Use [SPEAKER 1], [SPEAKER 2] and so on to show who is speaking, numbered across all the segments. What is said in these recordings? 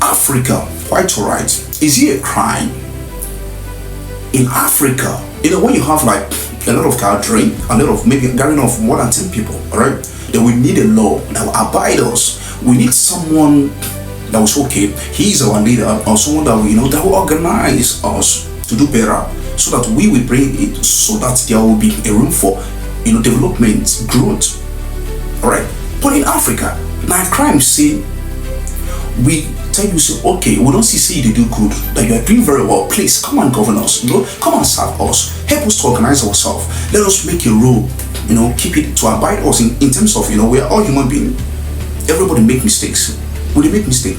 [SPEAKER 1] Africa, quite alright. Is it a crime? In Africa, when you have like a lot of gathering, a lot of maybe gathering of more than 10 people, alright, then we need a law that will abide us. We need someone that was okay, he's our leader, or someone that that will organize us to do better, so that we will bring it, so that there will be a room for development, growth. Alright. But in Africa, now crime say we tell you, say, okay, we don't see you do good, that you are doing very well, please come and govern us, come and serve us, help us to organize ourselves, let us make a rule, keep it to abide us in terms of we are all human beings. Everybody make mistakes. Will you make mistake?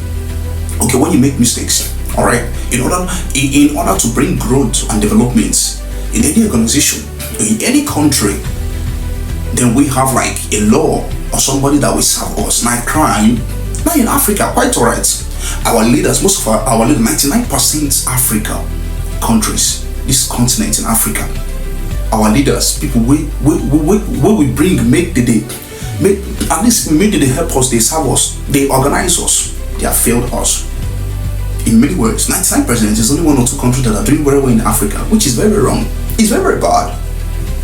[SPEAKER 1] Okay, when you make mistakes, all right, in order to bring growth and development in any organization, in any country, then we have like a law or somebody that will serve us. Like crime, now in Africa, quite alright. Our leaders, most of our leaders, 99% Africa countries, this continent in Africa, our leaders, people we bring, make the day. At least maybe they help us, they serve us, they organize us, they have failed us. In many words, 99% is only one or two countries that are doing very well in Africa, which is very, very wrong. It's very, very bad.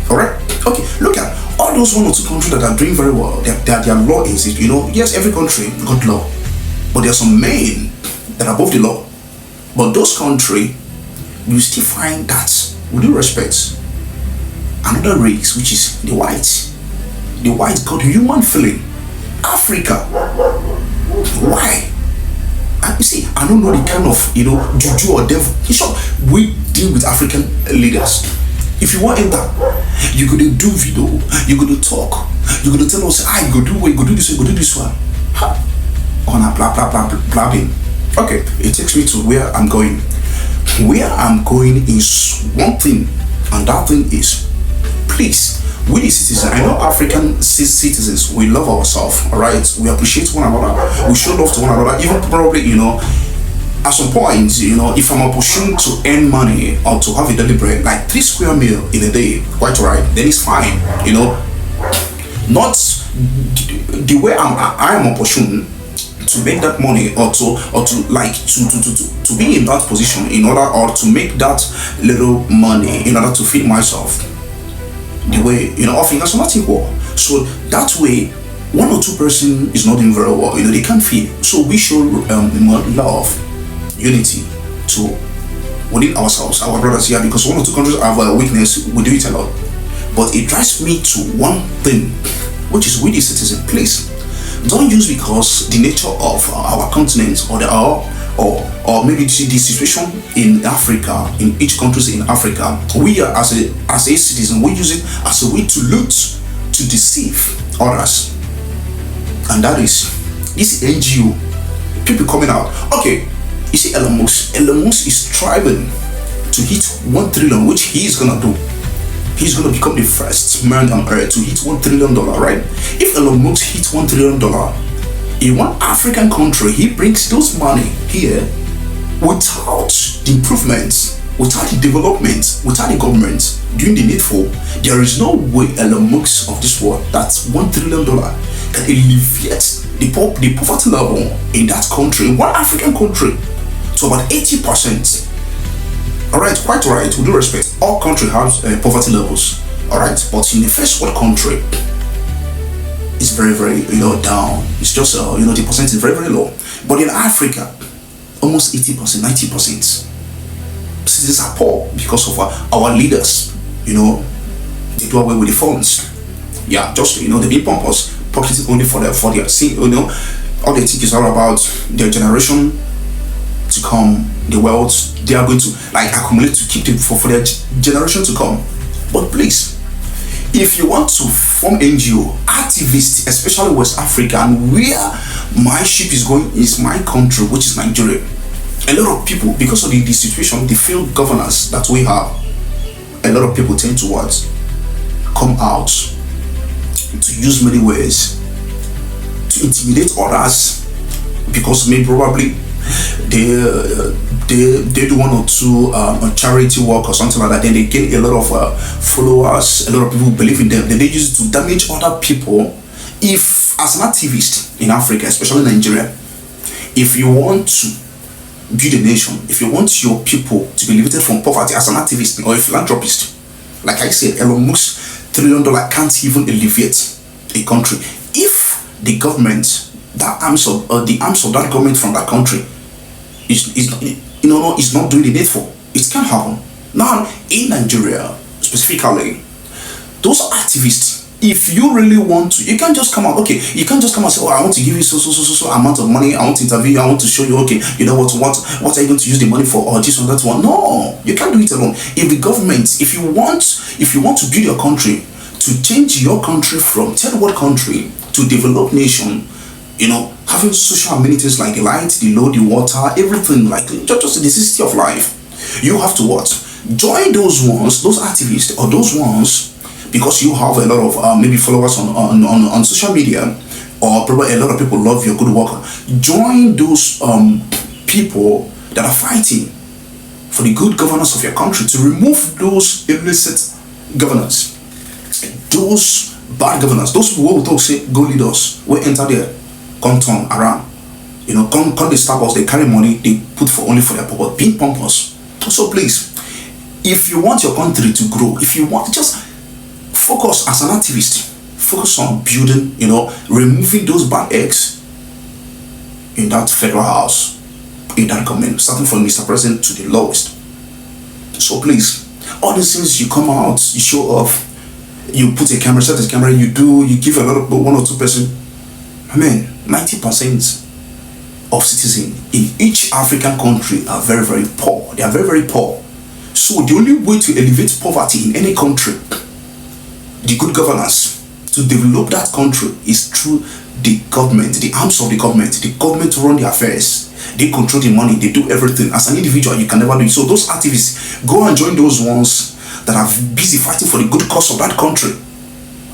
[SPEAKER 1] Alright? Okay, look at all those one or two countries that are doing very well. Their law is it, yes, every country got law, but there are some men that are above the law. But those countries, you still find that, with due respect, another race, which is the white. The white got human feeling. Africa. Why? You see, I don't know the kind of juju or devil. In short, we deal with African leaders. If you want to enter, you go to do video, you go to talk, you go to tell us, I go do this, you go do this one. On a blah blah blah blabbing. Okay, it takes me to where I'm going. Where I'm going is one thing, and that thing is, please. We the citizens, I know African citizens, we love ourselves, alright? We appreciate one another, we show love to one another, even probably, at some point, if I'm opportune to earn money or to have a daily bread, like 3 square meal in a day, quite alright, then it's fine, Not the way I am opportune to make that money or to be in that position in order or to make that little money in order to feed myself. The way all fingers are not equal, so that way one or two person is not doing very well, they can't feel. So we show love, unity to within ourselves, our brothers here, because one or two countries have a weakness, we do it a lot. But it drives me to one thing, which is we the citizen, please don't use because the nature of our continent or maybe the situation in Africa, in each country in Africa, we are as a citizen, we use it as a way to loot, to deceive others. And that is this NGO, people coming out. Okay, you see Elon Musk is striving to hit 1 trillion, which he is gonna do. He's gonna become the first man on earth to hit $1 trillion, right? If Elon Musk hits $1 trillion in one African country, he brings those money here without the improvements, without the development, without the government doing the needful. There is no way Elon Musk of this world, that's $1 trillion, can alleviate the poverty level in that country, in one African country, to about 80%. Alright, quite alright, with due respect, all countries have poverty levels, alright, but in the first world country, it's very, very down. It's just the percent is very, very low. But in Africa, almost 80%, 90%. Citizens are poor because of our leaders. They do away with the funds. Yeah, just they be pompous, pocketing only for their see, all they think is all about their generation to come, the wealth they are going to accumulate to keep it for their generation to come. But please, if you want to form NGO, activists, especially West Africa, and where my ship is going is my country, which is Nigeria. A lot of people, because of the situation, the failed governance that we have, a lot of people tend to come out to use many ways to intimidate others, because maybe probably they do one or two charity work or something like that, then they gain a lot of followers, a lot of people believe in them, then they use it to damage other people. If as an activist in Africa, especially Nigeria, If you want to build a nation, if you want your people to be liberated from poverty as an activist or a philanthropist, like I said, Elon Musk's $1 trillion can't even alleviate a country. If the government, the arms of that government from that country is not doing the needful, it can happen. Now, in Nigeria specifically, those activists, if you really want to, you can't just come out, okay, you can't just come out and say, oh, I want to give you so amount of money, I want to interview you, I want to show you, okay, you know what are you going to use the money for, or this or that one. No, you can't do it alone. If the government, if you want to build your country, to change your country from third world country to developed nation, having social amenities like the light, the load, the water, everything, like just the necessity of life, you have to what? Join those ones, those activists, or those ones, because you have a lot of maybe followers on social media, or probably a lot of people love your good work. Join those people that are fighting for the good governance of your country, to remove those illicit governance, those bad governors, those people who will talk, say, go lead us, we enter there, come turn around, come they stab us, they carry money, they put for only for their purpose, being pompous. So please, if you want your country to grow, if you want, just focus as an activist, focus on building, removing those bad eggs in that federal house, in that government, starting from Mr. President to the lowest. So please, all these things, you come out, you show off, you put a camera, set a camera, you give a lot of 1 or 2 person. 90% of citizens in each African country are very, very poor. They are very, very poor. So the only way to elevate poverty in any country, the good governance, to develop that country, is through the government, the arms of the government run the affairs, they control the money, they do everything. As an individual, you can never do it. So those activists, go and join those ones that are busy fighting for the good cause of that country,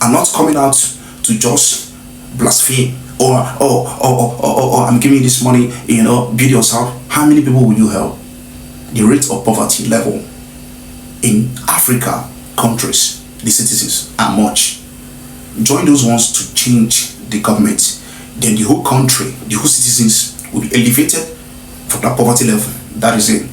[SPEAKER 1] and not coming out to just blaspheme, or I'm giving you this money, build yourself. How many people will you help? The rate of poverty level in Africa countries, the citizens are much. Join those ones to change the government, then the whole country, the whole citizens will be elevated from that poverty level. That is it.